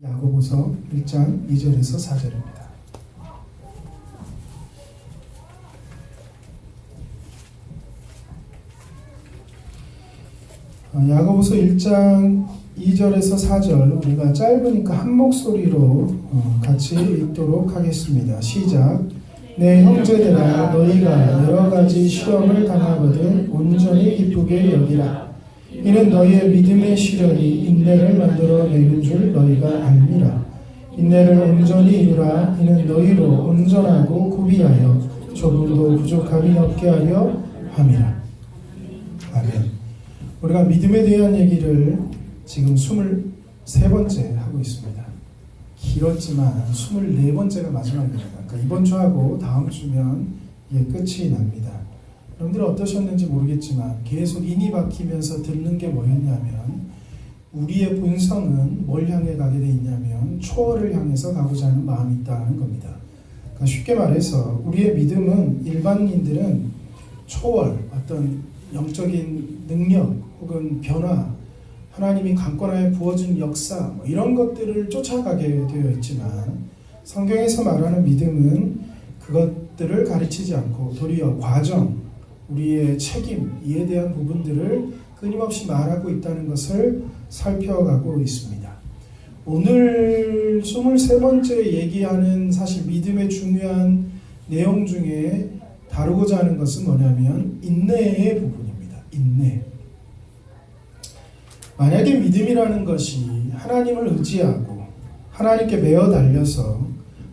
야고보서 1장 2절에서 4절입니다. 야고보서 1장 2절에서 4절 우리가 짧으니까 한 목소리로 같이 읽도록 하겠습니다. 시작. 내 형제들아 너희가 여러 가지 시험을 당하거든 온전히 기쁘게 여기라. 이는 너희의 믿음의 시련이 인내를 만들어 내는 줄 너희가 알미라. 인내를 온전히 이루라. 이는 너희로 온전하고 구비하여 조금도 부족함이 없게 하려 함이라. 아멘. 우리가 믿음에 대한 얘기를 지금 23번째 하고 있습니다. 길었지만 24번째가 마지막입니다. 그러니까 이번 주하고 다음 주면 이게 끝이 납니다. 여러분들 어떠셨는지 모르겠지만 계속 인이 박히면서 듣는 게 뭐였냐면 우리의 본성은 뭘 향해 가게 돼 있냐면 초월을 향해서 가고자 하는 마음이 있다는 겁니다. 그러니까 쉽게 말해서 우리의 믿음은 일반인들은 초월, 어떤 영적인 능력 혹은 변화, 하나님이 강권하에 부어준 역사 뭐 이런 것들을 쫓아가게 되어 있지만 성경에서 말하는 믿음은 그것들을 가르치지 않고 도리어 과정, 우리의 책임, 이에 대한 부분들을 끊임없이 말하고 있다는 것을 살펴가고 있습니다. 오늘 23번째 얘기하는 사실 믿음의 중요한 내용 중에 다루고자 하는 것은 뭐냐면 인내의 부분입니다. 인내. 만약에 믿음이라는 것이 하나님을 의지하고 하나님께 매어 달려서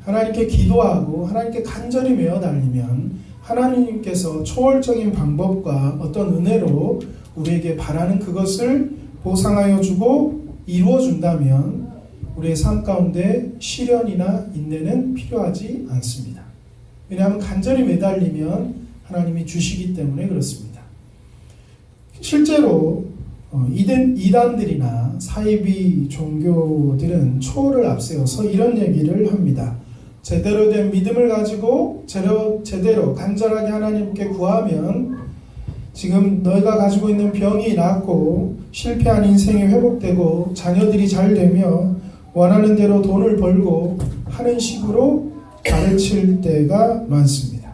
하나님께 기도하고 하나님께 간절히 매어 달리면 하나님께서 초월적인 방법과 어떤 은혜로 우리에게 바라는 그것을 보상하여 주고 이루어 준다면 우리의 삶 가운데 시련이나 인내는 필요하지 않습니다. 왜냐하면 간절히 매달리면 하나님이 주시기 때문에 그렇습니다. 실제로 이단들이나 사이비 종교들은 초월을 앞세워서 이런 얘기를 합니다. 제대로 된 믿음을 가지고 제대로 간절하게 하나님께 구하면 지금 너희가 가지고 있는 병이 낫고 실패한 인생이 회복되고 자녀들이 잘 되며 원하는 대로 돈을 벌고 하는 식으로 가르칠 때가 많습니다.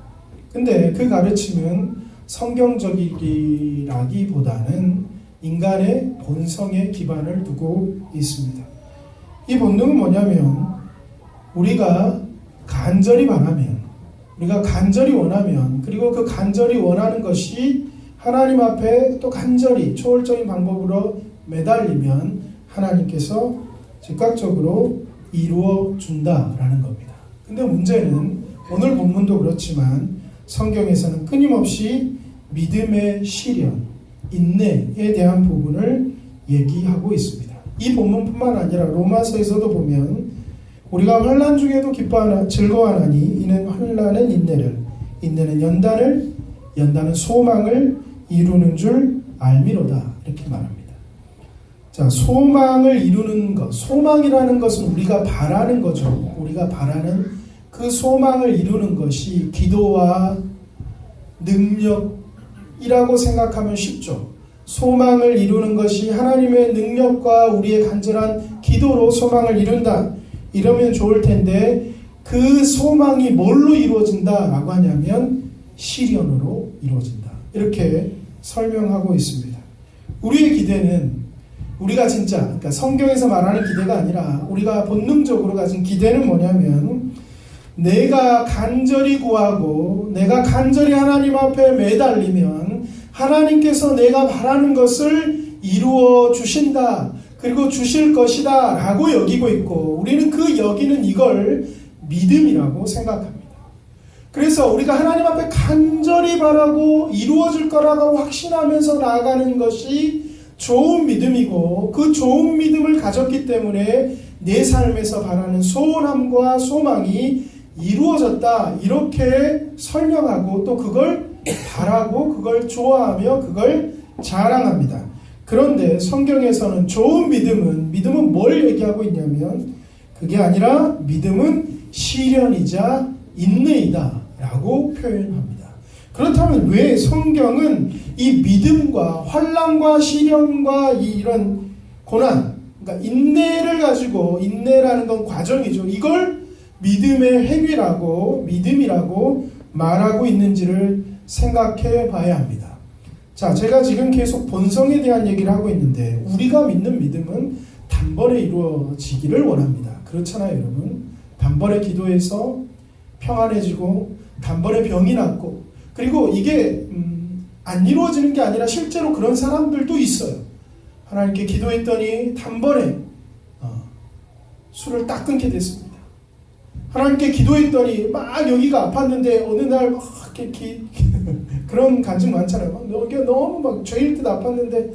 근데 그 가르침은 성경적이라기보다는 인간의 본성에 기반을 두고 있습니다. 이 본능은 뭐냐면 우리가 간절히 바라면, 우리가 간절히 원하면, 그리고 그 간절히 원하는 것이 하나님 앞에 또 간절히 초월적인 방법으로 매달리면 하나님께서 즉각적으로 이루어 준다라는 겁니다. 근데 문제는 오늘 본문도 그렇지만 성경에서는 끊임없이 믿음의 시련, 인내에 대한 부분을 얘기하고 있습니다. 이 본문뿐만 아니라 로마서에서도 보면 우리가 환난 중에도 기뻐하나 즐거워하나니 이는 환난은 인내를, 인내는 연단은 소망을 이루는 줄 알미로다 이렇게 말합니다. 자, 소망을 이루는 것, 소망이라는 것은 우리가 바라는 거죠. 우리가 바라는 그 소망을 이루는 것이 기도와 능력이라고 생각하면 쉽죠. 소망을 이루는 것이 하나님의 능력과 우리의 간절한 기도로 소망을 이룬다. 이러면 좋을 텐데 그 소망이 뭘로 이루어진다라고 하냐면 시련으로 이루어진다. 이렇게 설명하고 있습니다. 우리의 기대는 우리가 진짜 그러니까 성경에서 말하는 기대가 아니라 우리가 본능적으로 가진 기대는 뭐냐면 내가 간절히 구하고 내가 간절히 하나님 앞에 매달리면 하나님께서 내가 바라는 것을 이루어 주신다. 그리고 주실 것이다 라고 여기고 있고 우리는 그 여기는 이걸 믿음이라고 생각합니다. 그래서 우리가 하나님 앞에 간절히 바라고 이루어질 거라고 확신하면서 나아가는 것이 좋은 믿음이고 그 좋은 믿음을 가졌기 때문에 내 삶에서 바라는 소원함과 소망이 이루어졌다 이렇게 설명하고 또 그걸 바라고 그걸 좋아하며 그걸 자랑합니다. 그런데 성경에서는 좋은 믿음은 뭘 얘기하고 있냐면 그게 아니라 믿음은 시련이자 인내이다 라고 표현합니다. 그렇다면 왜 성경은 이 믿음과 환난과 시련과 이런 고난 그러니까 인내를 가지고, 인내라는 건 과정이죠. 이걸 믿음의 행위라고, 믿음이라고 말하고 있는지를 생각해 봐야 합니다. 자, 제가 지금 계속 본성에 대한 얘기를 하고 있는데 우리가 믿는 믿음은 단번에 이루어지기를 원합니다. 그렇잖아요, 여러분. 단번에 기도해서 평안해지고 단번에 병이 낫고, 그리고 이게 안 이루어지는 게 아니라 실제로 그런 사람들도 있어요. 하나님께 기도했더니 단번에 술을 딱 끊게 됐습니다. 하나님께 기도했더니 막 여기가 아팠는데 어느 날 막 이렇게 그런 간증 많잖아요. 여기가 너무 막 죄일 듯 아팠는데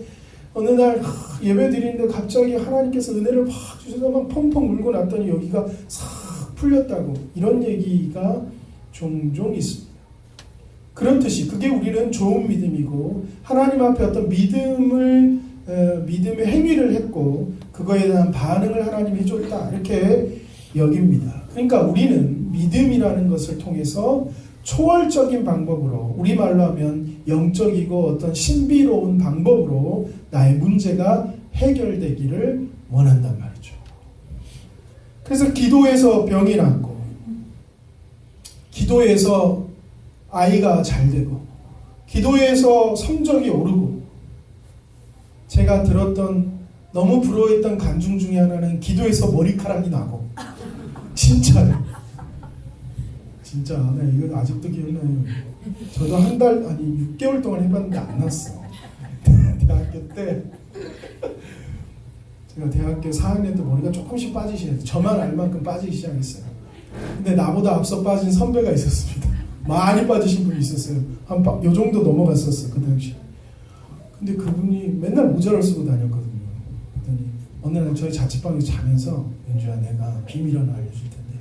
어느 날 예배 드리는데 갑자기 하나님께서 은혜를 팍 주셔서 막 펑펑 울고 났더니 여기가 싹 풀렸다고, 이런 얘기가 종종 있습니다. 그렇듯이 그게 우리는 좋은 믿음이고, 하나님 앞에 어떤 믿음의 행위를 했고 그거에 대한 반응을 하나님이 해줬다, 이렇게 여깁니다. 그러니까 우리는 믿음이라는 것을 통해서 초월적인 방법으로, 우리말로 하면 영적이고 어떤 신비로운 방법으로 나의 문제가 해결되기를 원한단 말이죠. 그래서 기도해서 병이 낫고, 기도해서 아이가 잘 되고, 기도해서 성적이 오르고, 제가 들었던 너무 부러워했던 간증 중에 하나는 기도해서 머리카락이 나고, 진짜요. 진짜 이거 아직도 기억나요. 저도 한 달, 아니 6개월 동안 해봤는데 안 났어. 대학교 때 제가 대학교 4학년 때 머리가 조금씩 빠지기 시작했어요. 저만 알 만큼 빠지기 시작했어요. 근데 나보다 앞서 빠진 선배가 있었습니다. 많이 빠지신 분이 있었어요. 요 정도 넘어갔었어, 그 당시. 근데 그분이 맨날 모자를 쓰고 다녔거든요. 그랬더니 어느 날 저희 자취방에서 자면서, 연주야, 내가 비밀 하나 알려줄 텐데,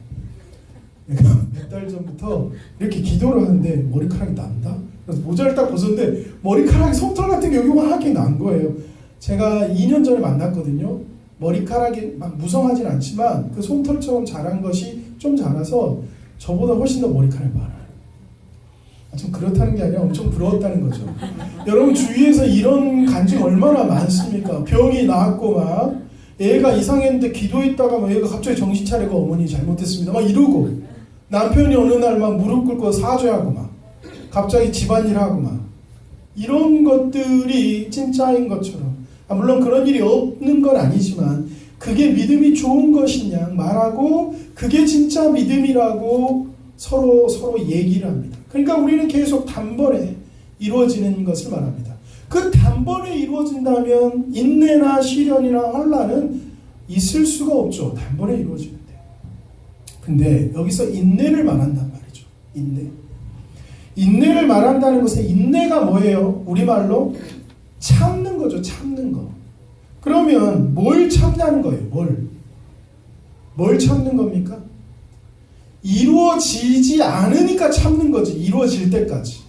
내가 몇 달 전부터 이렇게 기도를 하는데 머리카락이 난다? 그래서 모자를 딱 벗었는데 머리카락이 솜털 같은 게 여기 확하게 난 거예요. 제가 2년 전에 만났거든요. 머리카락이 막 무성하진 않지만 그 솜털처럼 자란 것이 좀 자라서 저보다 훨씬 더 머리카락이 많아요. 좀 그렇다는 게 아니라 엄청 부러웠다는 거죠. 여러분 주위에서 이런 간증 얼마나 많습니까? 병이 나았고 막 애가 이상했는데 기도했다가 막 애가 갑자기 정신 차리고 어머니 잘못했습니다 막 이러고, 남편이 어느 날 막 무릎 꿇고 사죄하고 막 갑자기 집안일 하고 막, 이런 것들이 진짜인 것처럼, 물론 그런 일이 없는 건 아니지만 그게 믿음이 좋은 것이냐 말하고 그게 진짜 믿음이라고 서로 얘기를 합니다. 그러니까 우리는 계속 단번에 이루어지는 것을 말합니다. 그 단번에 이루어진다면 인내나 시련이나 환난은 있을 수가 없죠. 단번에 이루어지는데. 근데 여기서 인내를 말한단 말이죠. 인내를 말한다는 것은, 인내가 뭐예요? 우리말로 참는 거죠. 참는 거. 그러면 뭘 참냐는 거예요. 뭘 참는 겁니까? 이루어지지 않으니까 참는 거지. 이루어질 때까지.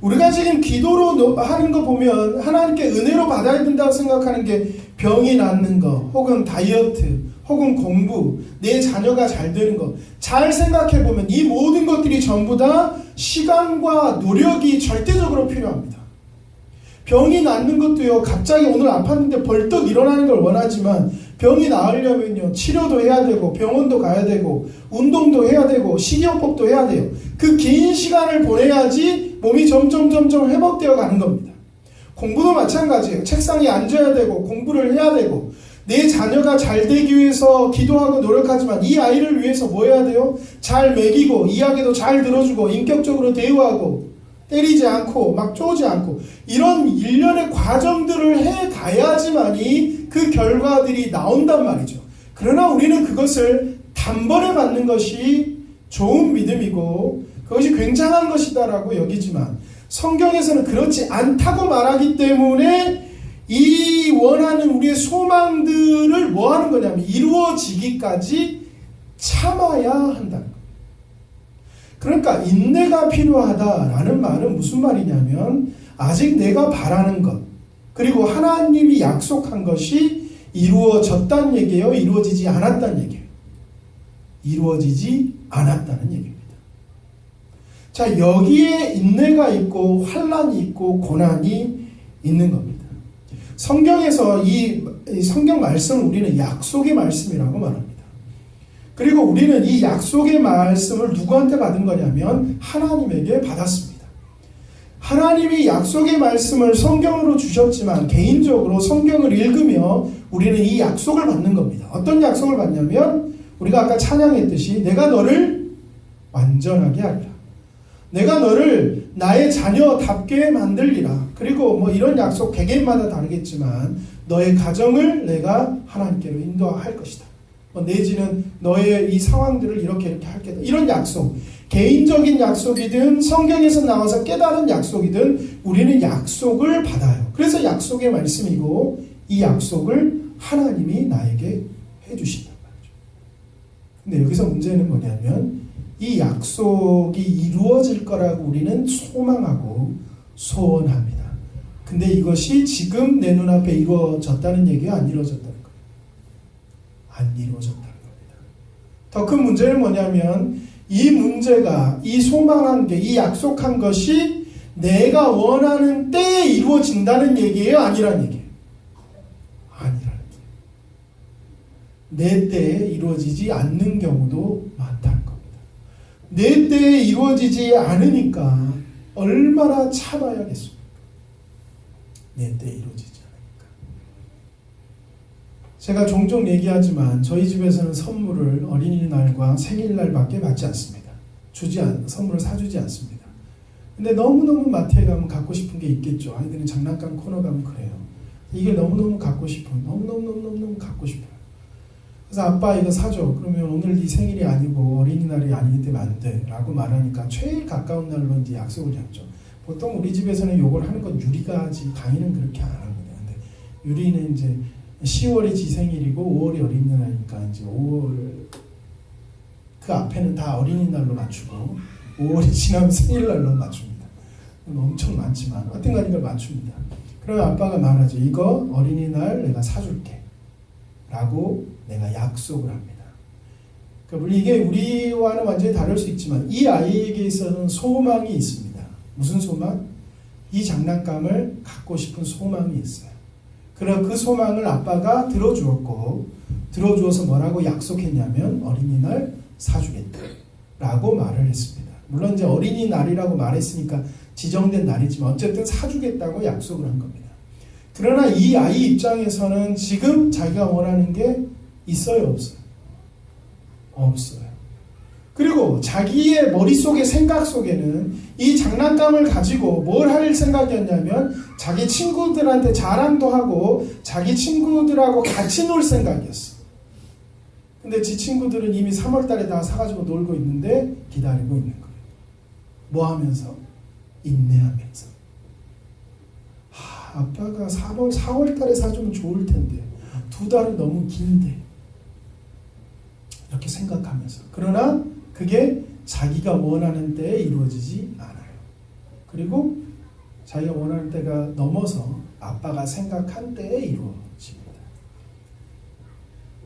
우리가 지금 기도로 하는 거 보면 하나님께 은혜로 받아야 된다고 생각하는 게 병이 낫는 거, 혹은 다이어트, 혹은 공부, 내 자녀가 잘 되는 거. 잘 생각해 보면 이 모든 것들이 전부 다 시간과 노력이 절대적으로 필요합니다. 병이 낫는 것도요, 갑자기 오늘 아팠는데 벌떡 일어나는 걸 원하지만 병이 나으려면요, 치료도 해야 되고 병원도 가야 되고 운동도 해야 되고 식이요법도 해야 돼요. 그 긴 시간을 보내야지 몸이 점점 회복되어 가는 겁니다. 공부도 마찬가지예요. 책상에 앉아야 되고 공부를 해야 되고, 내 자녀가 잘 되기 위해서 기도하고 노력하지만 이 아이를 위해서 뭐 해야 돼요? 잘 먹이고 이야기도 잘 들어주고 인격적으로 대우하고 때리지 않고 막 쪼지 않고, 이런 일련의 과정들을 해가야지만이 그 결과들이 나온단 말이죠. 그러나 우리는 그것을 단번에 받는 것이 좋은 믿음이고 그것이 굉장한 것이다라고 여기지만, 성경에서는 그렇지 않다고 말하기 때문에 이 원하는 우리의 소망들을 뭐 하는 거냐면 이루어지기까지 참아야 한다는 거예요. 그러니까 인내가 필요하다라는 말은 무슨 말이냐면, 아직 내가 바라는 것, 그리고 하나님이 약속한 것이 이루어졌다는 얘기예요? 이루어지지 않았다는 얘기예요? 이루어지지 않았다는 얘기입니다. 자, 여기에 인내가 있고 환난이 있고 고난이 있는 겁니다. 성경에서 이 이 성경 말씀을 우리는 약속의 말씀이라고 말합니다. 그리고 우리는 이 약속의 말씀을 누구한테 받은 거냐면 하나님에게 받았습니다. 하나님이 약속의 말씀을 성경으로 주셨지만 개인적으로 성경을 읽으며 우리는 이 약속을 받는 겁니다. 어떤 약속을 받냐면 우리가 아까 찬양했듯이 내가 너를 완전하게 하리라. 내가 너를 나의 자녀답게 만들리라. 그리고 뭐 이런 약속 개개인마다 다르겠지만 너의 가정을 내가 하나님께로 인도할 것이다. 내지는 너의 이 상황들을 이렇게 할 게다. 이런 약속, 개인적인 약속이든 성경에서 나와서 깨달은 약속이든 우리는 약속을 받아요. 그래서 약속의 말씀이고 이 약속을 하나님이 나에게 해주신단 말이죠. 근데 여기서 문제는 뭐냐면 이 약속이 이루어질 거라고 우리는 소망하고 소원합니다. 근데 이것이 지금 내 눈앞에 이루어졌다는 얘기가 안 이루어졌다는 거예요. 안 이루어졌다는 겁니다. 더 큰 문제는 뭐냐면 이 문제가, 이 소망한 게, 이 약속한 것이 내가 원하는 때에 이루어진다는 얘기예요? 아니라는 얘기예요? 아니라는 얘기예요. 내 때에 이루어지지 않는 경우도 많다는 겁니다. 내 때에 이루어지지 않으니까 얼마나 참아야겠습니까? 내 때에 이루어지지 않으니까. 제가 종종 얘기하지만 저희 집에서는 선물을 어린이날과 생일날밖에 받지 않습니다. 선물을 사주지 않습니다. 근데 너무너무 마트에 가면 갖고 싶은 게 있겠죠. 아이들은 장난감 코너 가면 그래요. 이게 너무너무 갖고 싶어. 너무너무 갖고 싶어요. 그래서 아빠 이거 사줘. 그러면 오늘 네 생일이 아니고 어린이날이 아니기 때문에 안 돼. 라고 말하니까 제일 가까운 날로 이제 약속을 잡죠. 보통 우리 집에서는 요걸 하는 건 유리가 하지 강희는 그렇게 안 합니다. 근데 유리는 이제 10월이 지 생일이고 5월이 어린이날이니까 이제 5월 그 앞에는 다 어린이날로 맞추고 5월이 지나면 생일날로 맞춥니다. 엄청 많지만 어떤간 이걸 맞춥니다. 그러면 아빠가 말하죠. 이거 어린이날 내가 사줄게. 라고 내가 약속을 합니다. 그러니까 물론 이게 우리와는 완전히 다를 수 있지만 이 아이에게 있어서는 소망이 있습니다. 무슨 소망? 이 장난감을 갖고 싶은 소망이 있어요. 그럼 그 소망을 아빠가 들어주었고 들어주어서 뭐라고 약속했냐면 어린이날 사주겠다 라고 말을 했습니다. 물론 이제 어린이날이라고 말했으니까 지정된 날이지만 어쨌든 사주겠다고 약속을 한 겁니다. 그러나 이 아이 입장에서는 지금 자기가 원하는 게 있어요, 없어요? 없어요. 그리고 자기의 머릿속의 생각 속에는 이 장난감을 가지고 뭘 할 생각이었냐면 자기 친구들한테 자랑도 하고 자기 친구들하고 같이 놀 생각이었어. 근데 지 친구들은 이미 3월 달에 다 사가지고 놀고 있는데 기다리고 있는 거예요. 뭐 하면서? 인내하면서. 아빠가 4월 달에 사주면 좋을 텐데 2달은 너무 긴데 이렇게 생각하면서 그러나 그게 자기가 원하는 때에 이루어지지 않아요. 그리고 자기가 원하는 때가 넘어서 아빠가 생각한 때에 이루어집니다.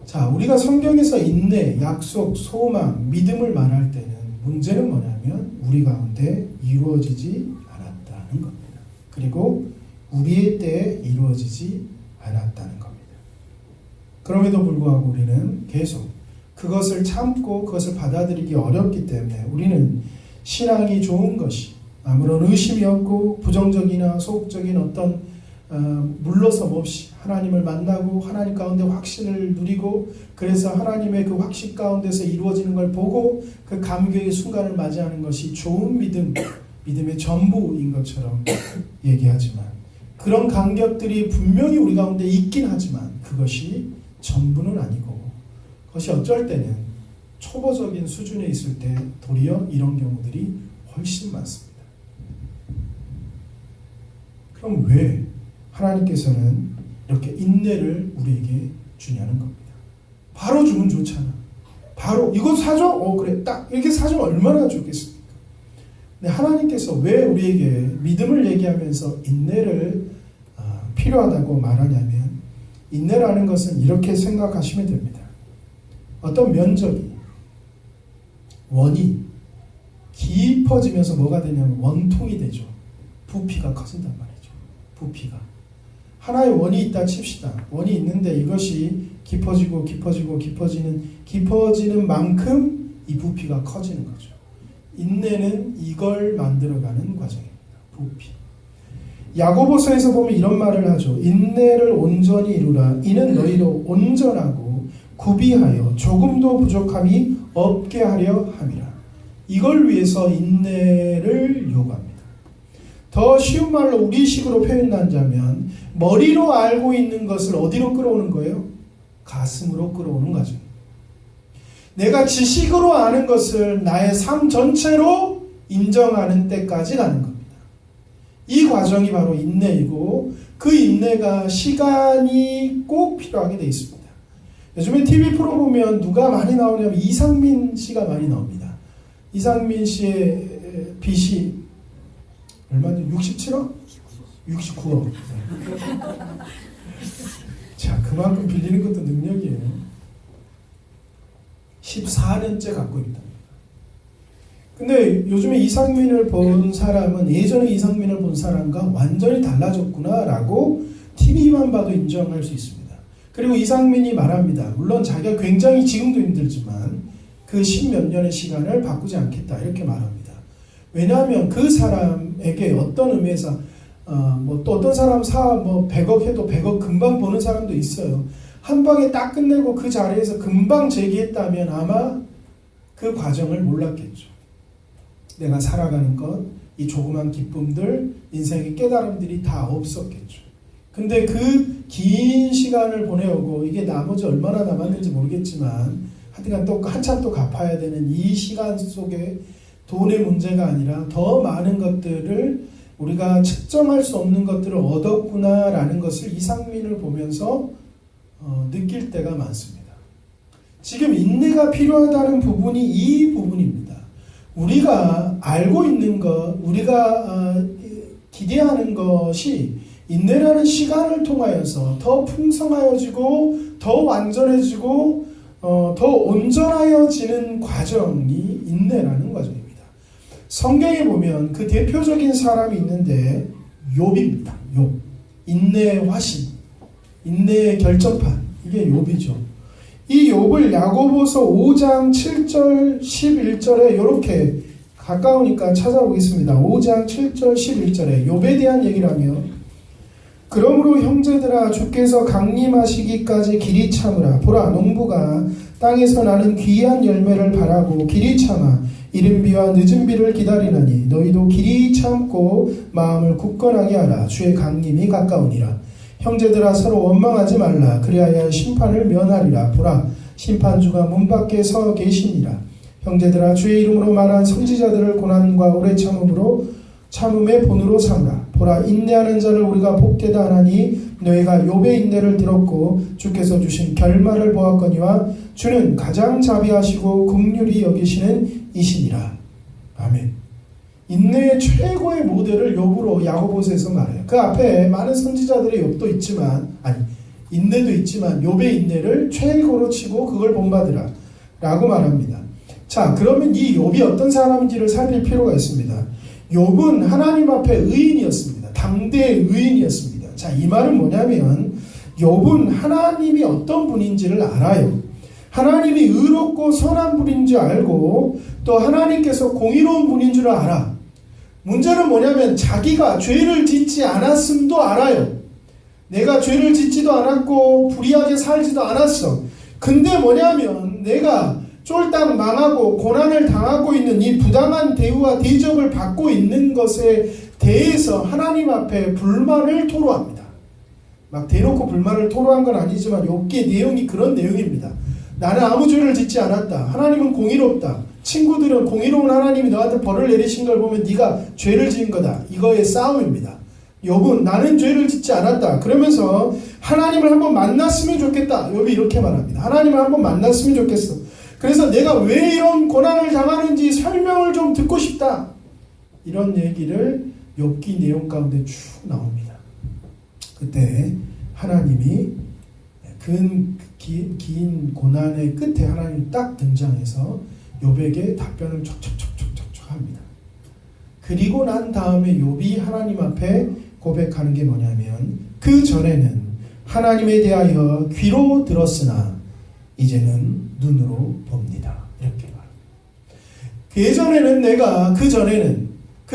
자, 우리가 성경에서 인내, 약속, 소망, 믿음을 말할 때는 문제는 뭐냐면 우리 가운데 이루어지지 않았다는 겁니다. 그리고 우리의 때에 이루어지지 않았다는 겁니다. 그럼에도 불구하고 우리는 계속 그것을 참고 그것을 받아들이기 어렵기 때문에 우리는 신앙이 좋은 것이 아무런 의심이 없고 부정적이나 소극적인 어떤 물러섬 없이 하나님을 만나고 하나님 가운데 확신을 누리고 그래서 하나님의 그 확신 가운데서 이루어지는 걸 보고 그 감격의 순간을 맞이하는 것이 좋은 믿음의 전부인 것처럼 얘기하지만 그런 감격들이 분명히 우리 가운데 있긴 하지만 그것이 전부는 아니고 그것이 어쩔 때는 초보적인 수준에 있을 때 도리어 이런 경우들이 훨씬 많습니다. 그럼 왜 하나님께서는 이렇게 인내를 우리에게 주냐는 겁니다. 바로 주면 좋잖아. 바로 이거 사줘? 그래 딱 이렇게 사주면 얼마나 좋겠습니까? 근데 하나님께서 왜 우리에게 믿음을 얘기하면서 인내를 필요하다고 말하냐면 인내라는 것은 이렇게 생각하시면 됩니다. 어떤 면적이 원이 깊어지면서 뭐가 되냐면 원통이 되죠. 부피가 커진단 말이죠. 부피가 하나의 원이 있다 칩시다. 원이 있는데 이것이 깊어지는 만큼 이 부피가 커지는 거죠. 인내는 이걸 만들어가는 과정입니다. 부피. 야고보서에서 보면 이런 말을 하죠. 인내를 온전히 이루라. 이는 너희로 온전하고 구비하여 조금도 부족함이 없게 하려 함이라. 이걸 위해서 인내를 요구합니다. 더 쉬운 말로 우리식으로 표현한다면 머리로 알고 있는 것을 어디로 끌어오는 거예요? 가슴으로 끌어오는 거죠. 내가 지식으로 아는 것을 나의 삶 전체로 인정하는 때까지 가는 겁니다. 이 과정이 바로 인내이고 그 인내가 시간이 꼭 필요하게 되어 있습니다. 요즘에 TV 프로 보면 누가 많이 나오냐면 이상민 씨가 많이 나옵니다. 이상민 씨의 빚이 얼마죠? 67억? 69억. 자, 그만큼 빌리는 것도 능력이에요. 14년째 갖고 있다. 근데 요즘에 이상민을 본 사람은 예전에 이상민을 본 사람과 완전히 달라졌구나 라고 TV만 봐도 인정할 수 있습니다. 그리고 이상민이 말합니다. 물론 자기가 굉장히 지금도 힘들지만 그 십몇 년의 시간을 바꾸지 않겠다 이렇게 말합니다. 왜냐하면 그 사람에게 어떤 의미에서 또 어떤 사람 100억 해도 100억 금방 버는 사람도 있어요. 한 방에 딱 끝내고 그 자리에서 금방 재기했다면 아마 그 과정을 몰랐겠죠. 내가 살아가는 것, 이 조그만 기쁨들, 인생의 깨달음들이 다 없었겠죠. 근데 그 긴 시간을 보내오고 이게 나머지 얼마나 남았는지 모르겠지만 하여튼 또 한참 또 갚아야 되는 이 시간 속에 돈의 문제가 아니라 더 많은 것들을 우리가 측정할 수 없는 것들을 얻었구나라는 것을 이상민을 보면서 느낄 때가 많습니다. 지금 인내가 필요하다는 부분이 이 부분입니다. 우리가 알고 있는 것, 우리가 기대하는 것이 인내라는 시간을 통하여서 더 풍성하여지고 더 완전해지고 더 온전하여지는 과정이 인내라는 과정입니다. 성경에 보면 그 대표적인 사람이 있는데 욥입니다. 욥. 인내의 화신, 인내의 결정판, 이게 욥이죠. 이 욥을 야고보서 5장 7절 11절에 이렇게 가까우니까 찾아보겠습니다. 5장 7절 11절에 욥에 대한 얘기를 하며 그러므로 형제들아 주께서 강림하시기까지 길이 참으라. 보라 농부가 땅에서 나는 귀한 열매를 바라고 길이 참아 이른 비와 늦은 비를 기다리나니 너희도 길이 참고 마음을 굳건하게 하라. 주의 강림이 가까우니라. 형제들아 서로 원망하지 말라. 그리하여 심판을 면하리라. 보라 심판주가 문 밖에 서 계시니라. 형제들아 주의 이름으로 말한 선지자들을 고난과 오래 참음의 본으로 삼으라. 보라 인내하는 자를 우리가 복되다 하나니 너희가 욥의 인내를 들었고 주께서 주신 결말을 보았거니와 주는 가장 자비하시고 긍휼히 여기시는 이시니라. 아멘. 인내의 최고의 모델을 욥으로 야고보서에서 말해요. 그 앞에 많은 선지자들의 욥도 있지만 인내도 있지만 욥의 인내를 최고로 치고 그걸 본받으라 라고 말합니다. 자, 그러면 이 욥이 어떤 사람인지를 살필 필요가 있습니다. 욥은 하나님 앞에 의인이었습니다. 당대의 의인이었습니다. 자, 이 말은 뭐냐면 욥은 하나님이 어떤 분인지를 알아요. 하나님이 의롭고 선한 분인 줄 알고 또 하나님께서 공의로운 분인 줄 알아. 문제는 뭐냐면 자기가 죄를 짓지 않았음도 알아요. 내가 죄를 짓지도 않았고 불의하게 살지도 않았어. 근데 뭐냐면 내가 쫄딱 망하고 고난을 당하고 있는 이 부당한 대우와 대접을 받고 있는 것에 대해서 하나님 앞에 불만을 토로합니다. 막 대놓고 불만을 토로한 건 아니지만 욥기의 내용이 그런 내용입니다. 나는 아무 죄를 짓지 않았다. 하나님은 공의롭다. 친구들은 공의로운 하나님이 너한테 벌을 내리신 걸 보면 네가 죄를 지은 거다. 이거의 싸움입니다. 욥은 나는 죄를 짓지 않았다. 그러면서 하나님을 한번 만났으면 좋겠다. 욥이 이렇게 말합니다. 하나님을 한번 만났으면 좋겠어. 그래서 내가 왜 이런 고난을 당하는지 설명을 좀 듣고 싶다. 이런 얘기를 욥기 내용 가운데 쭉 나옵니다. 그때 하나님이 긴 고난의 끝에 하나님이 딱 등장해서 욥에게 답변을 촉촉촉촉촉 합니다. 그리고 난 다음에 욥이 하나님 앞에 고백하는 게 뭐냐면 그 전에는 하나님에 대하여 귀로 들었으나 이제는 눈으로 봅니다. 이렇게 말합니다. 그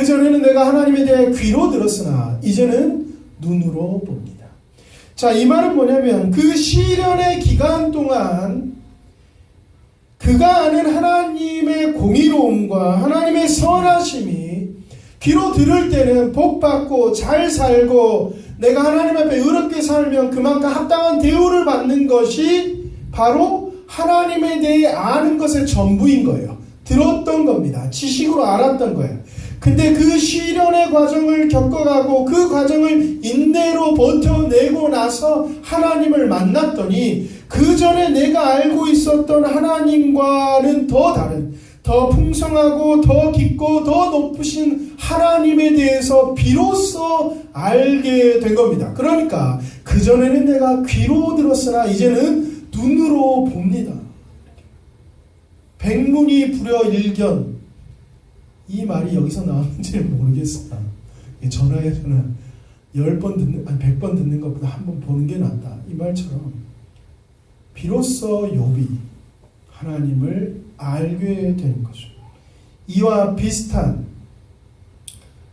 전에는 내가 하나님에 대해 귀로 들었으나 이제는 눈으로 봅니다. 자, 이 말은 뭐냐면 그 시련의 기간 동안 그가 아는 하나님의 공의로움과 하나님의 선하심이 귀로 들을 때는 복받고 잘 살고 내가 하나님 앞에 의롭게 살면 그만큼 합당한 대우를 받는 것이 바로 하나님에 대해 아는 것의 전부인 거예요. 들었던 겁니다. 지식으로 알았던 거예요. 근데 그 시련의 과정을 겪어가고 그 과정을 인내로 버텨내고 나서 하나님을 만났더니 그 전에 내가 알고 있었던 하나님과는 더 다른, 더 풍성하고 더 깊고 더 높으신 하나님에 대해서 비로소 알게 된 겁니다. 그러니까 그 전에는 내가 귀로 들었으나 이제는 눈으로 봅니다. 백문이 불여일견, 이 말이 여기서 나왔는지는 모르겠어요. 전화에서는 10번 듣는, 아니 100번 듣는 것보다 한 번 보는 게 낫다. 이 말처럼 비로소 욥이 하나님을 알게 되는 거죠. 이와 비슷한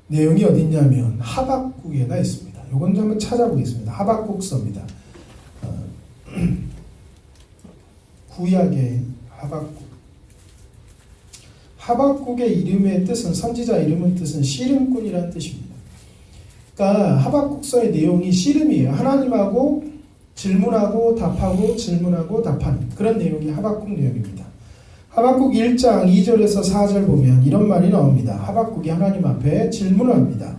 내용이 어디 있냐면 하박국에가 있습니다. 이건 한번 찾아보겠습니다. 하박국서입니다. 구약의 하박국. 하박국의 이름의 뜻은, 선지자 이름의 뜻은 씨름꾼이라는 뜻입니다. 그러니까 하박국서의 내용이 씨름이에요. 하나님하고 질문하고 답하고 질문하고 답하는 그런 내용이 하박국 내용입니다. 하박국 1장 2절에서 4절 보면 이런 말이 나옵니다. 하박국이 하나님 앞에 질문을 합니다.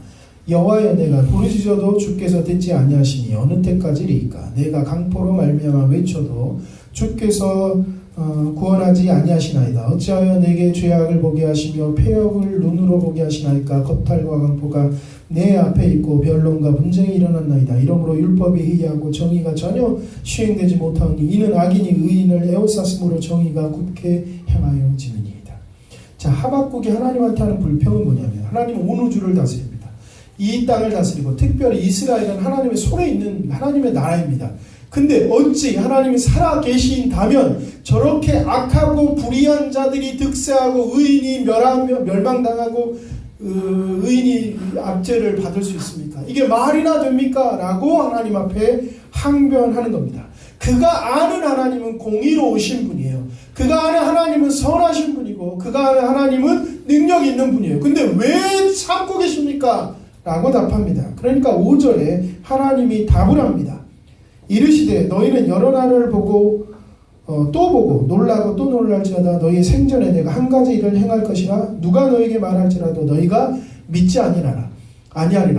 여호와여, 내가 부르짖어도 주께서 듣지 아니하시니 어느 때까지리이까? 내가 강포로 말미암아 외쳐도 주께서 구원하지 아니하시나이다. 어찌하여 내게 죄악을 보게 하시며 폐역을 눈으로 보게 하시나이까? 겁탈과 강포가 내 앞에 있고 변론과 분쟁이 일어났나이다. 이러므로 율법이 희귀하고 정의가 전혀 시행되지 못하니 이는 악인이 의인을 에워쌌으므로 정의가 굳게 행하여 지느니이다. 자, 하박국이 하나님한테 하는 불평은 뭐냐면 하나님은 온 우주를 다스립니다. 이 땅을 다스리고 특별히 이스라엘은 하나님의 손에 있는 하나님의 나라입니다. 근데 어찌 하나님이 살아 계신다면 저렇게 악하고 불의한 자들이 득세하고 의인이 멸망당하고 의인이 압제를 받을 수 있습니까? 이게 말이나 됩니까? 라고 하나님 앞에 항변하는 겁니다. 그가 아는 하나님은 공의로우신 분이에요. 그가 아는 하나님은 선하신 분이고 그가 아는 하나님은 능력 있는 분이에요. 근데 왜 참고 계십니까? 라고 답합니다. 그러니까 5절에 하나님이 답을 합니다. 이르시되 너희는 여러 날을 보고 또 보고 놀라고 또 놀랄지어다. 너희의 생전에 내가 한 가지 일을 행할 것이라 누가 너희에게 말할지라도 너희가 믿지 아니하리라.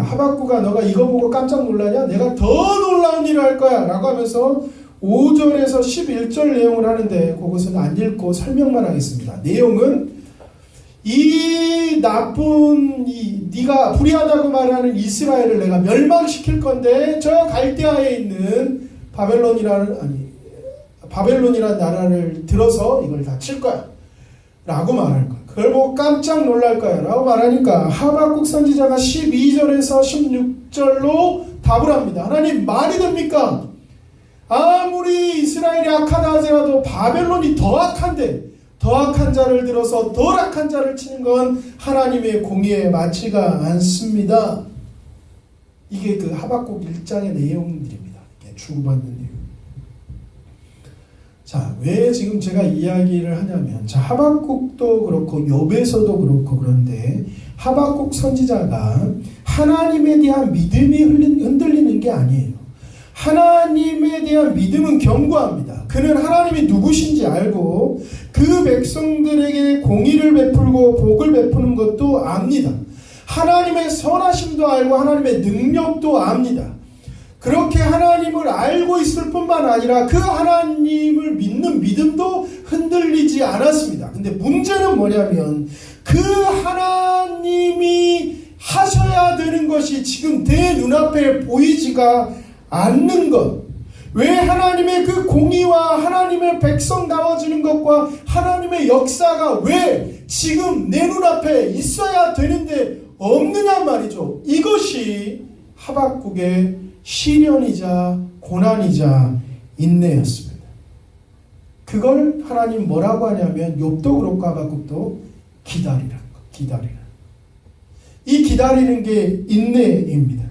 하박국아, 너가 이거 보고 깜짝 놀라냐? 내가 더 놀라운 일을 할 거야 라고 하면서 5절에서 11절 내용을 하는데 그것은 안 읽고 설명만 하겠습니다. 내용은 이 나쁜 네가 불의하다고 말하는 이스라엘을 내가 멸망시킬 건데 저 갈대아에 있는 바벨론이라는 나라를 들어서 이걸 다 칠 거야 라고 말할 거야. 그걸 보고 깜짝 놀랄 거야 라고 말하니까 하박국 선지자가 12절에서 16절로 답을 합니다. 하나님, 말이 됩니까? 아무리 이스라엘이 악하다 하더라도 바벨론이 더 악한데 더 악한 자를 들어서 덜 악한 자를 치는 건 하나님의 공의에 맞지가 않습니다. 이게 그 하박국 1장의 내용들입니다. 주고받는 내용. 자, 왜 지금 제가 이야기를 하냐면, 자, 하박국도 그렇고 욥에서도 그렇고 그런데 하박국 선지자가 하나님에 대한 믿음이 흔들리는 게 아니에요. 하나님에 대한 믿음은 견고합니다. 그는 하나님이 누구신지 알고 그 백성들에게 공의를 베풀고 복을 베푸는 것도 압니다. 하나님의 선하심도 알고 하나님의 능력도 압니다. 그렇게 하나님을 알고 있을 뿐만 아니라 그 하나님을 믿는 믿음도 흔들리지 않았습니다. 근데 문제는 뭐냐면 그 하나님이 하셔야 되는 것이 지금 내 눈앞에 보이지가 않는 것. 왜 하나님의 그 공의와 하나님의 백성 나와주는 것과 하나님의 역사가 왜 지금 내 눈앞에 있어야 되는데 없느냐 말이죠. 이것이 하박국의 시련이자 고난이자 인내였습니다. 그걸 하나님 뭐라고 하냐면 욥도 그렇고 하박국도 기다리라는 거. 기다리라. 이 기다리는 게 인내입니다.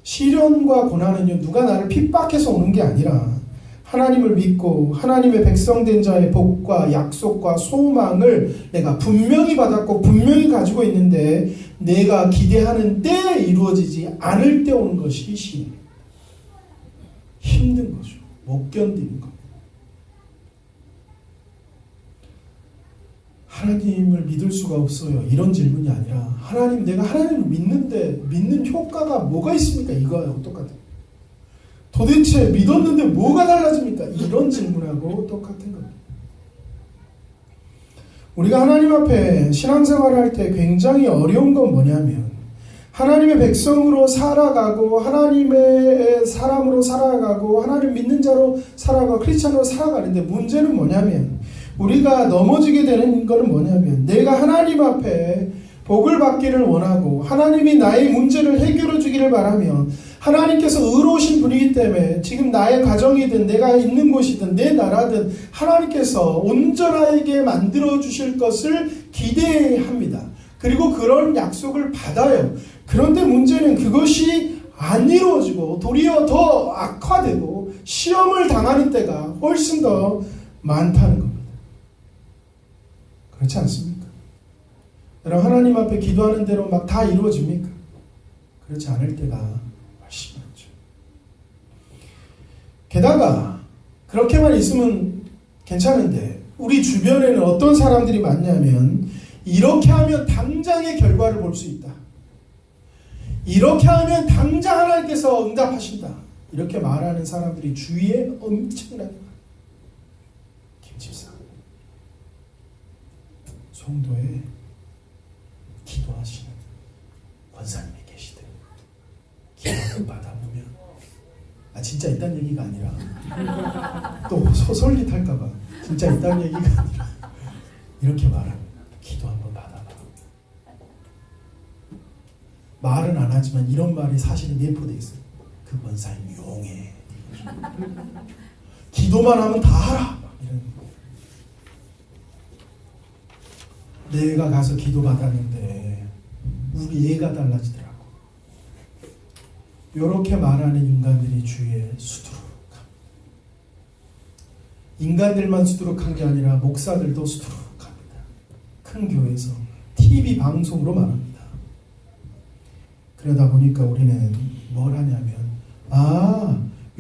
시련과 고난은요, 누가 나를 핍박해서 오는 게 아니라 하나님을 믿고 하나님의 백성된 자의 복과 약속과 소망을 내가 분명히 받았고 분명히 가지고 있는데 내가 기대하는 때에 이루어지지 않을 때 오는 것이 시련. 힘든 거죠. 못 견디는 거. 하나님을 믿을 수가 없어요. 이런 질문이 아니라 하나님, 내가 하나님을 믿는데 믿는 효과가 뭐가 있습니까? 이거하고 똑같아요. 도대체 믿었는데 뭐가 달라집니까? 이런 질문하고 똑같은 겁니다. 우리가 하나님 앞에 신앙생활을 할 때 굉장히 어려운 건 뭐냐면 하나님의 백성으로 살아가고 하나님의 사람으로 살아가고 하나님 믿는 자로 살아가고 크리스찬으로 살아가는데 문제는 뭐냐면 우리가 넘어지게 되는 것은 뭐냐면 내가 하나님 앞에 복을 받기를 원하고 하나님이 나의 문제를 해결해 주기를 바라며 하나님께서 의로우신 분이기 때문에 지금 나의 가정이든 내가 있는 곳이든 내 나라든 하나님께서 온전하게 만들어 주실 것을 기대합니다. 그리고 그런 약속을 받아요. 그런데 문제는 그것이 안 이루어지고 도리어 더 악화되고 시험을 당하는 때가 훨씬 더 많다는 겁니다. 그렇지 않습니까? 여러분, 하나님 앞에 기도하는 대로 막 다 이루어집니까? 그렇지 않을 때가 훨씬 많죠. 게다가 그렇게만 있으면 괜찮은데 우리 주변에는 어떤 사람들이 많냐면 이렇게 하면 당장의 결과를 볼 수 있다. 이렇게 하면 당장 하나님께서 응답하신다. 이렇게 말하는 사람들이 주위에 엄청나게 많아요. 김집사, 송도에 기도하시는 권사님이 계시대. 기도를 받아보면 진짜 있다는 얘기가 아니라 또 솔깃할까봐 진짜 있다는 얘기가 아니라 이렇게 말합니다. 기도 한번 받아봐. 말은 안 하지만 이런 말이 사실은 내포되어 있어요. 그 권사님 용해. 기도만 하면 다 하라. 이런. 내가 가서 기도 받았는데 우리 애가 달라지더라고. 이렇게 말하는 인간들이 주위에 수두룩합니다. 인간들만 수두룩한 게 아니라 목사들도 수두룩합니다. 큰 교회에서 TV 방송으로 말합니다. 그러다 보니까 우리는 뭘 하냐면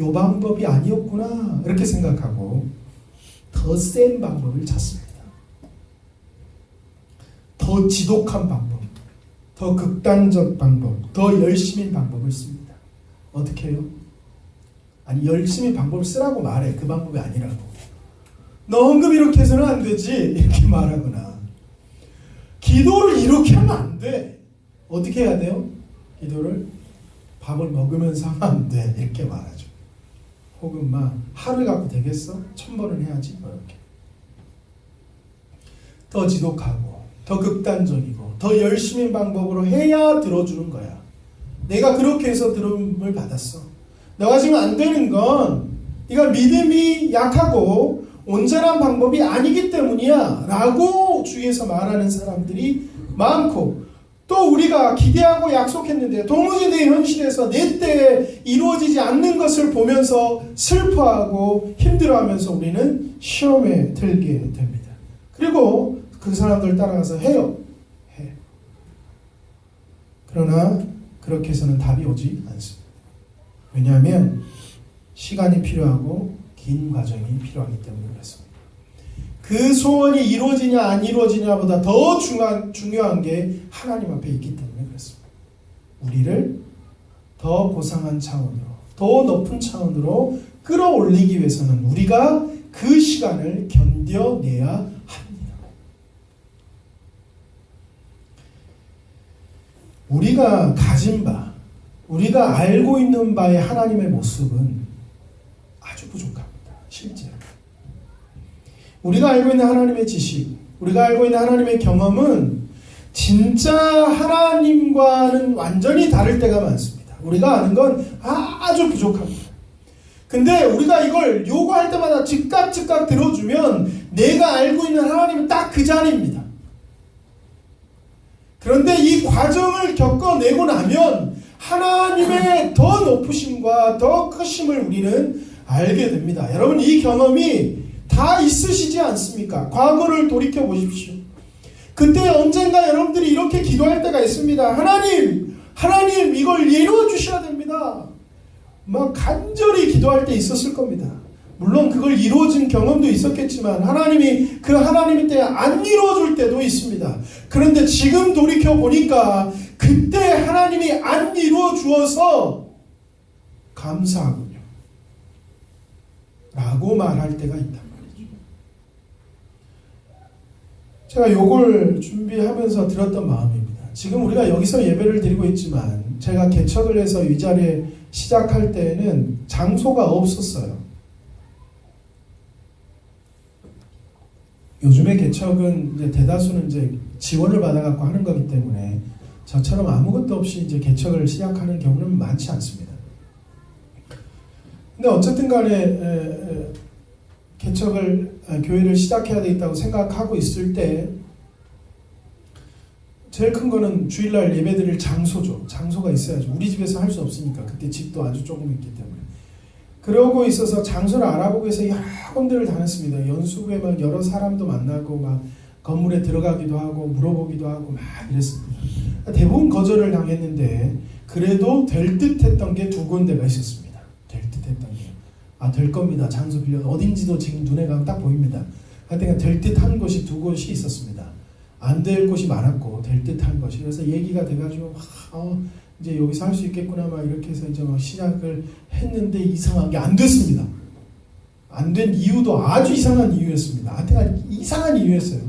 요 방법이 아니었구나 이렇게 생각하고 더 센 방법을 찾습니다. 더 지독한 방법, 더 극단적 방법, 더 열심인 방법을 씁니다. 어떻게 해요? 아니, 열심히 방법을 쓰라고 말해. 그 방법이 아니라고. 너 헌금 이렇게 해서는 안 되지 이렇게 말하거나 기도를 이렇게 하면 안 돼. 어떻게 해야 돼요? 기도를 밥을 먹으면서 하면 안 돼 이렇게 말하죠. 혹은 막 하루에 갖고 되겠어? 1000번은 해야지 이렇게. 더 지독하고 더 극단적이고 더 열심인 방법으로 해야 들어주는 거야. 내가 그렇게 해서 들음을 받았어. 너가 지금 안 되는 건 네가 믿음이 약하고 온전한 방법이 아니기 때문이야 라고 주위에서 말하는 사람들이 많고, 또 우리가 기대하고 약속했는데 도무지 내 현실에서 내 때에 이루어지지 않는 것을 보면서 슬퍼하고 힘들어하면서 우리는 시험에 들게 됩니다. 그리고 그 사람들 따라가서 해요. 해. 그러나 그렇게 해서는 답이 오지 않습니다. 왜냐하면 시간이 필요하고 긴 과정이 필요하기 때문에 그렇습니다. 그 소원이 이루어지냐 안 이루어지냐보다 더 중요한 게 하나님 앞에 있기 때문에 그렇습니다. 우리를 더 고상한 차원으로, 더 높은 차원으로 끌어올리기 위해서는 우리가 그 시간을 견뎌내야 합니다. 우리가 가진 바, 우리가 알고 있는 바의 하나님의 모습은 아주 부족합니다. 실제로. 우리가 알고 있는 하나님의 지식, 우리가 알고 있는 하나님의 경험은 진짜 하나님과는 완전히 다를 때가 많습니다. 우리가 아는 건 아주 부족합니다. 근데 우리가 이걸 요구할 때마다 즉각 들어주면 내가 알고 있는 하나님은 딱 그 자리입니다. 그런데 이 과정을 겪어내고 나면 하나님의 더 높으심과 더 크심을 우리는 알게 됩니다. 여러분, 이 경험이 다 있으시지 않습니까? 과거를 돌이켜 보십시오. 그때 언젠가 여러분들이 이렇게 기도할 때가 있습니다. 하나님 이걸 이루어 주셔야 됩니다. 막 간절히 기도할 때 있었을 겁니다. 물론 그걸 이루어진 경험도 있었겠지만 하나님이 그 하나님의 때에 안 이루어줄 때도 있습니다. 그런데 지금 돌이켜 보니까 그때 하나님이 안 이루어 주어서 감사하군요 라고 말할 때가 있단 말이죠. 제가 요걸 준비하면서 들었던 마음입니다. 지금 우리가 여기서 예배를 드리고 있지만 제가 개척을 해서 이 자리에 시작할 때에는 장소가 없었어요. 요즘에 개척은 이제 대다수는 이제 지원을 받아갖고 하는 거기 때문에 저처럼 아무것도 없이 이제 개척을 시작하는 경우는 많지 않습니다. 근데 어쨌든 간에 개척을, 교회를 시작해야 되겠다고 생각하고 있을 때 제일 큰 거는 주일날 예배드릴 장소죠. 장소가 있어야죠. 우리 집에서 할 수 없으니까. 그때 집도 아주 조금 있기 때문에. 그러고 있어서 장소를 알아보고 해서 여러 군데를 다녔습니다. 연수구에 막 여러 사람도 만나고 막 건물에 들어가기도 하고 물어보기도 하고 막 이랬습니다. 대부분 거절을 당했는데 그래도 될 듯 했던 게 두 군데가 있었습니다. 될 듯 했던 게. 될 겁니다. 장소 빌려 어딘지도 지금 눈에 가면 딱 보입니다. 하여튼 될 듯 한 곳이 두 곳이 있었습니다. 안 될 곳이 많았고 될 듯 한 것이. 그래서 얘기가 돼가지고 이제 여기서 할 수 있겠구나 막 이렇게 해서 이제 막 시작을 했는데 이상하게 안 됐습니다. 안 된 이유도 아주 이상한 이유였습니다. 하여튼 이상한 이유였어요.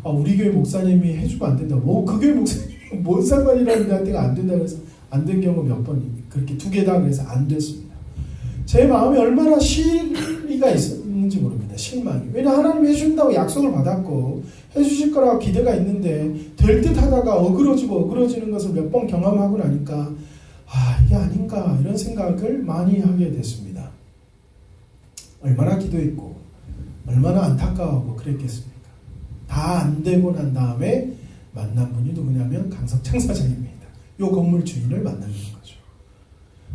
우리 교회 목사님이 해주면 안 된다. 그 교회 목사님이 뭔 상관이라는데 하여튼 안 된다 그래서 안 된 경우 몇 번 그렇게 두 개 다 그래서 안 됐습니다. 제 마음에 얼마나 실리가 있었는지 모릅니다. 실망이. 왜냐 하나님이 해준다고 약속을 받았고 해주실 거라고 기대가 있는데 될 듯 하다가 어그러지는 것을 몇 번 경험하고 나니까 이게 아닌가 이런 생각을 많이 하게 됐습니다. 얼마나 기도했고 얼마나 안타까워하고 그랬겠습니까? 다 안 되고 난 다음에 만난 분이 누구냐면 강석창 사장입니다. 요 건물 주인을 만나는 거죠.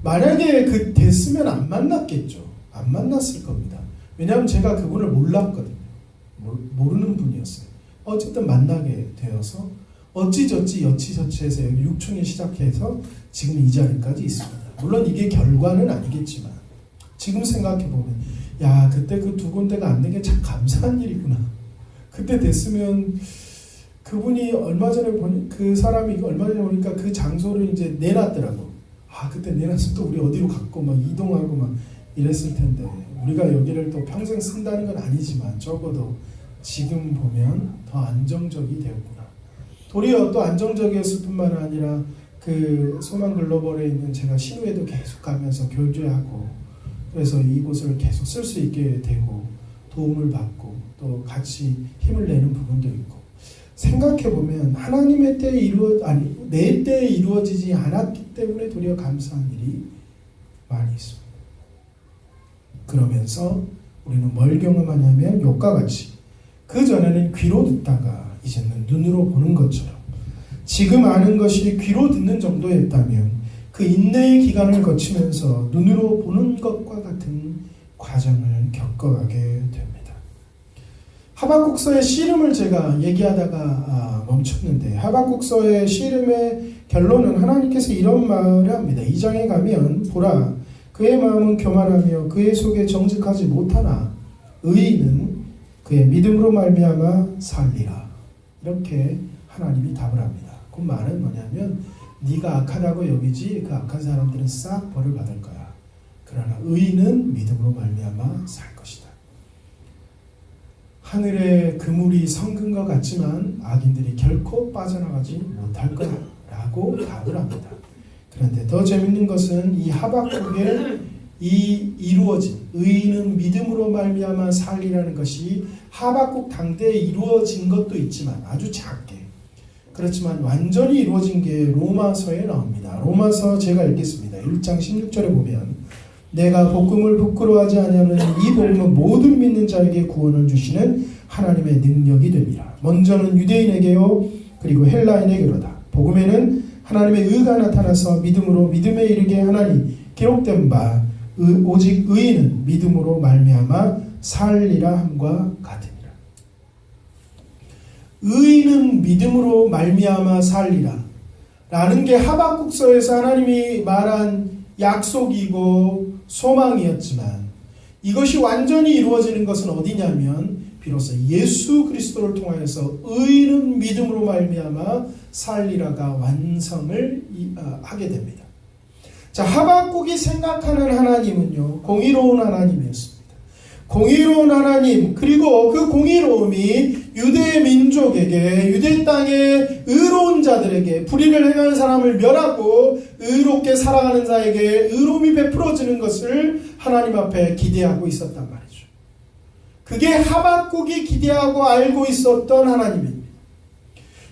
만약에 됐으면 안 만났겠죠. 안 만났을 겁니다. 왜냐하면 제가 그분을 몰랐거든요. 모르는 분이었어요. 어쨌든 만나게 되어서 어찌저찌 여치저치해서 여기 6층에 시작해서 지금 이 자리까지 있습니다. 물론 이게 결과는 아니겠지만 지금 생각해보면 그때 그 두 군데가 안 된 게 참 감사한 일이구나. 그때 됐으면 그분이 얼마 전에 그 사람이 얼마 전에 보니까 그 장소를 이제 내놨더라고. 그때 내놨으면 또 우리 어디로 갔고 막 이동하고 막 이랬을 텐데 우리가 여기를 또 평생 쓴다는 건 아니지만 적어도 지금 보면 더 안정적이 되었구나. 도리어 또 안정적이었을 뿐만 아니라 그 소망글로벌에 있는 제가 신우에도 계속 가면서 교제하고 그래서 이곳을 계속 쓸 수 있게 되고 도움을 받고 또 같이 힘을 내는 부분도 있고 생각해보면 하나님의 때에 내 때에 이루어지지 않았기 때문에 도리어 감사한 일이 많이 있습니다. 그러면서 우리는 뭘 경험하냐면 욕과 같이 그 전에는 귀로 듣다가 이제는 눈으로 보는 것처럼 지금 아는 것이 귀로 듣는 정도였다면 그 인내의 기간을 거치면서 눈으로 보는 것과 같은 과정을 겪어가게 됩니다. 하박국서의 씨름을 제가 얘기하다가 멈췄는데 하박국서의 씨름의 결론은 하나님께서 이런 말을 합니다. 2장에 가면 보라 그의 마음은 교만하며 그의 속에 정직하지 못하나 의인은 그의 믿음으로 말미암아 살리라. 이렇게 하나님이 답을 합니다. 그 말은 뭐냐면 네가 악하다고 여기지 그 악한 사람들은 싹 벌을 받을 거야. 그러나 의인은 믿음으로 말미암아 살 것이다. 하늘의 그물이 성근 것 같지만 악인들이 결코 빠져나가지 못할 거야 라고 답을 합니다. 그런데 더 재밌는 것은 이 하박국의 이 이루어진 의인은 믿음으로 말미암아 살리라는 것이 하박국 당대에 이루어진 것도 있지만 아주 작게 그렇지만 완전히 이루어진 게 로마서에 나옵니다. 로마서 제가 읽겠습니다. 1장 16절에 보면 내가 복음을 부끄러워하지 아니하는 이 복음은 모든 믿는 자에게 구원을 주시는 하나님의 능력이 됩니다. 먼저는 유대인에게요 그리고 헬라인에게로다. 복음에는 하나님의 의가 나타나서 믿음으로 믿음에 이르게 하나니 기록된 바 오직 의인은 믿음으로 말미암아 살리라 함과 같으니라. 의인은 믿음으로 말미암아 살리라 라는 게 하박국서에서 하나님이 말한 약속이고 소망이었지만 이것이 완전히 이루어지는 것은 어디냐면 비로소 예수 그리스도를 통하여서 의인은 믿음으로 말미암아 살리라가 완성을 하게 됩니다. 자, 하박국이 생각하는 하나님은요 공의로운 하나님이었습니다. 공의로운 하나님, 그리고 그 공의로움이 유대 민족에게, 유대 땅의 의로운 자들에게, 불의를 행하는 사람을 멸하고 의롭게 살아가는 자에게 의로움이 베풀어지는 것을 하나님 앞에 기대하고 있었단 말이죠. 그게 하박국이 기대하고 알고 있었던 하나님입니다.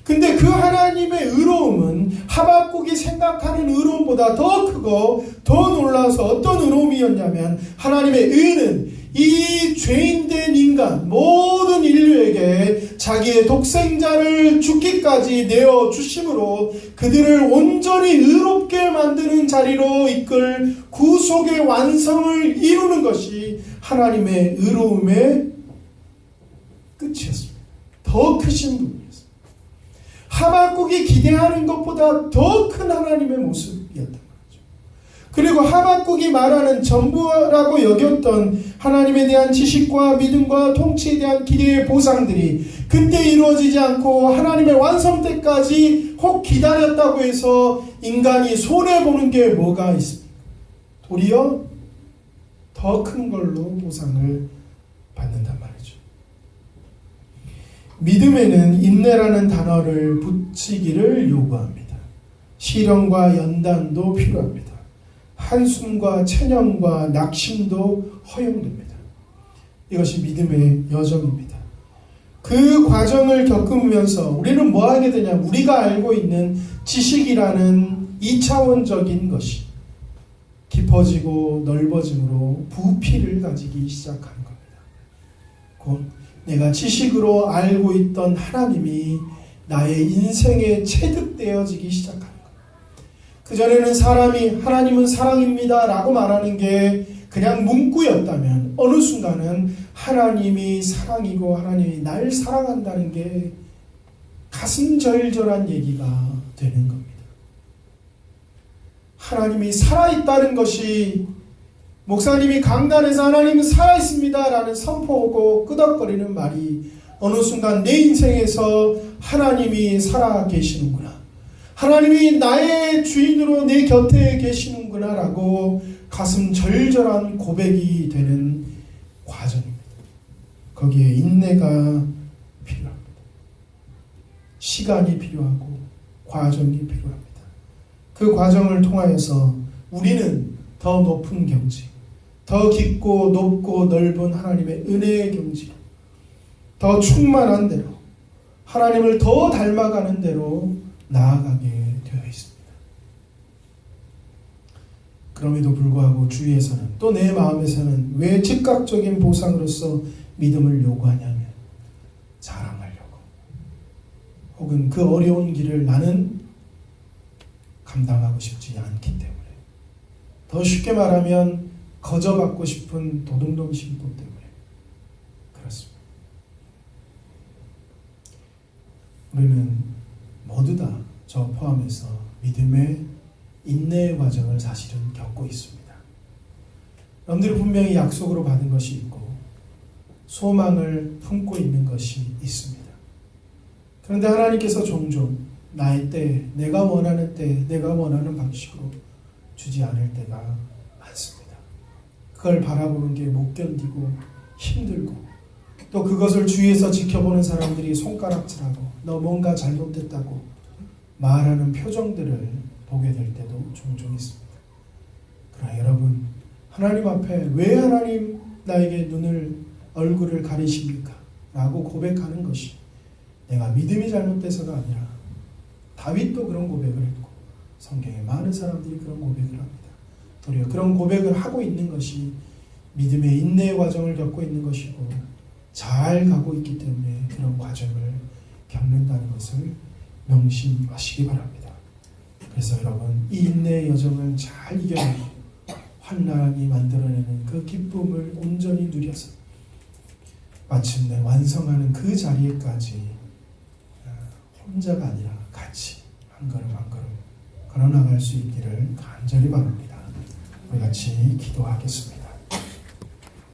근데 그 하나님의 의로움은 하박국이 생각하는 의로움보다 더 크고 더 놀라서 어떤 의로움이었냐면 하나님의 의는 이 죄인된 인간 모든 인류에게 자기의 독생자를 죽기까지 내어주심으로 그들을 온전히 의롭게 만드는 자리로 이끌 구속의 완성을 이루는 것이 하나님의 의로움의 끝이었습니다. 더 크신 분이었습니다. 하박국이 기대하는 것보다 더 큰 하나님의 모습이었다. 그리고 하박국이 말하는 전부라고 여겼던 하나님에 대한 지식과 믿음과 통치에 대한 기대의 보상들이 그때 이루어지지 않고 하나님의 완성 때까지 혹 기다렸다고 해서 인간이 손해보는 게 뭐가 있습니까? 도리어 더 큰 걸로 보상을 받는단 말이죠. 믿음에는 인내라는 단어를 붙이기를 요구합니다. 시련과 연단도 필요합니다. 한숨과 체념과 낙심도 허용됩니다. 이것이 믿음의 여정입니다. 그 과정을 겪으면서 우리는 뭐 하게 되냐? 우리가 알고 있는 지식이라는 2차원적인 것이 깊어지고 넓어짐으로 부피를 가지기 시작하는 겁니다. 곧 내가 지식으로 알고 있던 하나님이 나의 인생에 체득되어지기 시작합니다. 그전에는 사람이 하나님은 사랑입니다 라고 말하는 게 그냥 문구였다면 어느 순간은 하나님이 사랑이고 하나님이 날 사랑한다는 게 가슴 절절한 얘기가 되는 겁니다. 하나님이 살아있다는 것이 목사님이 강단에서 하나님은 살아있습니다 라는 선포하고 끄덕거리는 말이 어느 순간 내 인생에서 하나님이 살아계시는구나, 하나님이 나의 주인으로 내 곁에 계시는구나 라고 가슴 절절한 고백이 되는 과정입니다. 거기에 인내가 필요합니다. 시간이 필요하고 과정이 필요합니다. 그 과정을 통하여서 우리는 더 높은 경지, 더 깊고 높고 넓은 하나님의 은혜의 경지로, 더 충만한 대로, 하나님을 더 닮아가는 대로 나아가게 되어 있습니다. 그럼에도 불구하고 주위에서는 또 내 마음에서는 왜 즉각적인 보상으로서 믿음을 요구하냐면 자랑하려고, 혹은 그 어려운 길을 나는 감당하고 싶지 않기 때문에, 더 쉽게 말하면 거저받고 싶은 도둑놈 심보 때문에 그렇습니다. 우리는 모두 다 저 포함해서 믿음의 인내의 과정을 사실은 겪고 있습니다. 여러분들이 분명히 약속으로 받은 것이 있고 소망을 품고 있는 것이 있습니다. 그런데 하나님께서 종종 나의 때, 내가 원하는 때, 내가 원하는 방식으로 주지 않을 때가 많습니다. 그걸 바라보는 게 못 견디고 힘들고, 또 그것을 주위에서 지켜보는 사람들이 손가락질하고 너 뭔가 잘못됐다고 말하는 표정들을 보게 될 때도 종종 있습니다. 그러나 여러분, 하나님 앞에 왜 하나님 나에게 얼굴을 가리십니까? 라고 고백하는 것이 내가 믿음이 잘못돼서가 아니라 다윗도 그런 고백을 했고 성경에 많은 사람들이 그런 고백을 합니다. 도리어 그런 고백을 하고 있는 것이 믿음의 인내의 과정을 겪고 있는 것이고 잘 가고 있기 때문에 그런 과정을 겪는다는 것을 명심하시기 바랍니다. 그래서 여러분 이 인내의 여정을 잘 이겨내고 환난이 만들어내는 그 기쁨을 온전히 누려서 마침내 완성하는 그 자리에까지 혼자가 아니라 같이 한 걸음 한 걸음 걸어나갈 수 있기를 간절히 바랍니다. 우리 같이 기도하겠습니다.